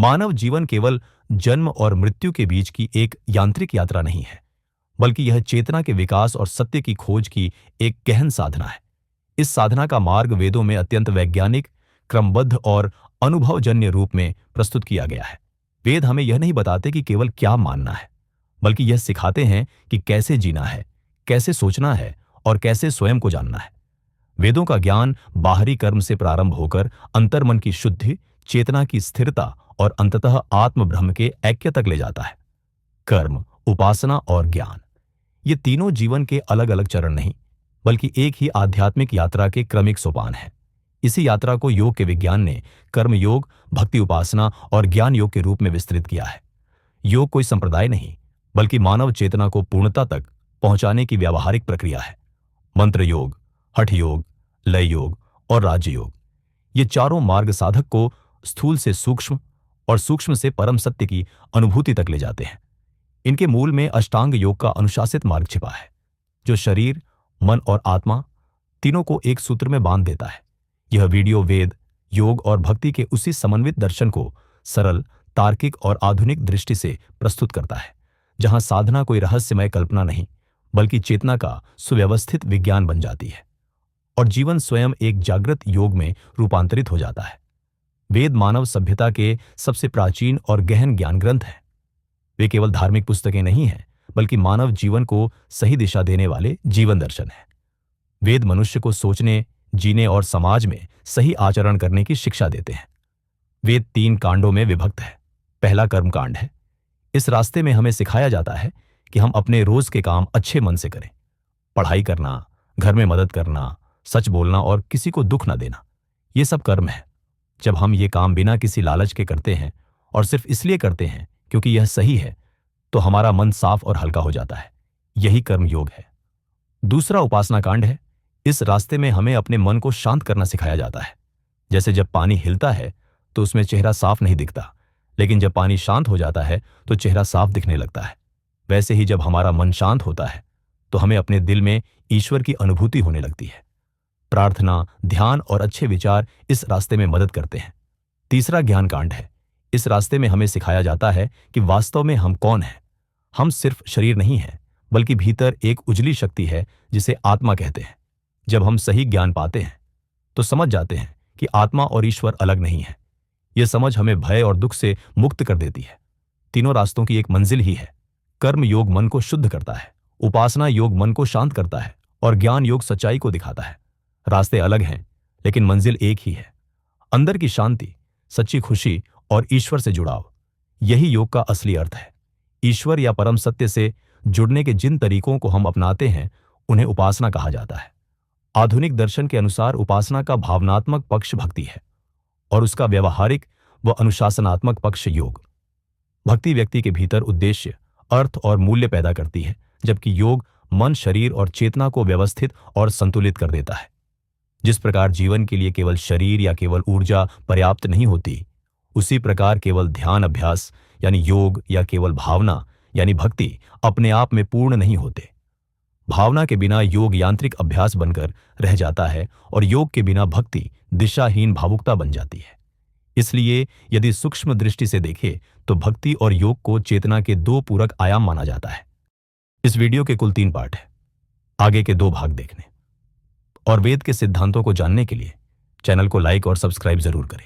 मानव जीवन केवल जन्म और मृत्यु के बीच की एक यांत्रिक यात्रा नहीं है, बल्कि यह चेतना के विकास और सत्य की खोज की एक गहन साधना है। इस साधना का मार्ग वेदों में अत्यंत वैज्ञानिक, क्रमबद्ध और अनुभवजन्य रूप में प्रस्तुत किया गया है। वेद हमें यह नहीं बताते कि केवल क्या मानना है, बल्कि यह सिखाते हैं कि कैसे जीना है, कैसे सोचना है और कैसे स्वयं को जानना है। वेदों का ज्ञान बाहरी कर्म से प्रारंभ होकर अंतर्मन की शुद्धि, चेतना की स्थिरता और अंततः आत्म ब्रह्म के ऐक्य तक ले जाता है। कर्म, उपासना और ज्ञान, ये तीनों जीवन के अलग अलग चरण नहीं, बल्कि एक ही आध्यात्मिक यात्रा के क्रमिक सोपान हैं। इसी यात्रा को योग के विज्ञान ने कर्म योग, भक्ति उपासना और ज्ञान योग के रूप में विस्तृत किया है। योग कोई संप्रदाय नहीं, बल्कि मानव चेतना को पूर्णता तक पहुंचाने की व्यावहारिक प्रक्रिया है। मंत्र योग, हठ योग, लय योग और राजयोग, ये चारों मार्ग साधक को स्थूल से सूक्ष्म और सूक्ष्म से परम सत्य की अनुभूति तक ले जाते हैं। इनके मूल में अष्टांग योग का अनुशासित मार्ग छिपा है, जो शरीर, मन और आत्मा तीनों को एक सूत्र में बांध देता है। यह वीडियो वेद, योग और भक्ति के उसी समन्वित दर्शन को सरल, तार्किक और आधुनिक दृष्टि से प्रस्तुत करता है, जहां साधना कोई रहस्यमय कल्पना नहीं, बल्कि चेतना का सुव्यवस्थित विज्ञान बन जाती है और जीवन स्वयं एक जागृत योग में रूपांतरित हो जाता है। वेद मानव सभ्यता के सबसे प्राचीन और गहन ज्ञान ग्रंथ हैं। वे केवल धार्मिक पुस्तकें नहीं हैं, बल्कि मानव जीवन को सही दिशा देने वाले जीवन दर्शन हैं। वेद मनुष्य को सोचने, जीने और समाज में सही आचरण करने की शिक्षा देते हैं। वेद 3 कांडों में विभक्त है। पहला कर्म कांड है। इस रास्ते में हमें सिखाया जाता है कि हम अपने रोज के काम अच्छे मन से करें। पढ़ाई करना, घर में मदद करना, सच बोलना और किसी को दुख न देना, ये सब कर्म है। जब हम ये काम बिना किसी लालच के करते हैं और सिर्फ इसलिए करते हैं क्योंकि यह सही है, तो हमारा मन साफ और हल्का हो जाता है। यही कर्म योग है। दूसरा उपासना कांड है। इस रास्ते में हमें अपने मन को शांत करना सिखाया जाता है। जैसे जब पानी हिलता है तो उसमें चेहरा साफ नहीं दिखता, लेकिन जब पानी शांत हो जाता है तो चेहरा साफ दिखने लगता है। वैसे ही जब हमारा मन शांत होता है तो हमें अपने दिल में ईश्वर की अनुभूति होने लगती है। प्रार्थना, ध्यान और अच्छे विचार इस रास्ते में मदद करते हैं। तीसरा ज्ञान कांड है। इस रास्ते में हमें सिखाया जाता है कि वास्तव में हम कौन हैं। हम सिर्फ शरीर नहीं हैं, बल्कि भीतर एक उजली शक्ति है जिसे आत्मा कहते हैं। जब हम सही ज्ञान पाते हैं तो समझ जाते हैं कि आत्मा और ईश्वर अलग नहीं है। यह समझ हमें भय और दुख से मुक्त कर देती है। तीनों रास्तों की एक मंजिल ही है। कर्म योग मन को शुद्ध करता है, उपासना योग मन को शांत करता है और ज्ञान योग सच्चाई को दिखाता है। रास्ते अलग हैं, लेकिन मंजिल एक ही है। अंदर की शांति, सच्ची खुशी और ईश्वर से जुड़ाव, यही योग का असली अर्थ है। ईश्वर या परम सत्य से जुड़ने के जिन तरीकों को हम अपनाते हैं, उन्हें उपासना कहा जाता है। आधुनिक दर्शन के अनुसार उपासना का भावनात्मक पक्ष भक्ति है और उसका व्यवहारिक व अनुशासनात्मक पक्ष योग। भक्ति व्यक्ति के भीतर उद्देश्य, अर्थ और मूल्य पैदा करती है, जबकि योग मन, शरीर और चेतना को व्यवस्थित और संतुलित कर देता है। जिस प्रकार जीवन के लिए केवल शरीर या केवल ऊर्जा पर्याप्त नहीं होती, उसी प्रकार केवल ध्यान अभ्यास यानी योग या केवल भावना यानी भक्ति अपने आप में पूर्ण नहीं होते। भावना के बिना योग यांत्रिक अभ्यास बनकर रह जाता है और योग के बिना भक्ति दिशाहीन भावुकता बन जाती है। इसलिए यदि सूक्ष्म दृष्टि से देखें तो भक्ति और योग को चेतना के 2 पूरक आयाम माना जाता है। इस वीडियो के कुल 3 पार्ट हैं। आगे के 2 भाग देखने और वेद के सिद्धांतों को जानने के लिए चैनल को लाइक और सब्सक्राइब जरूर करें।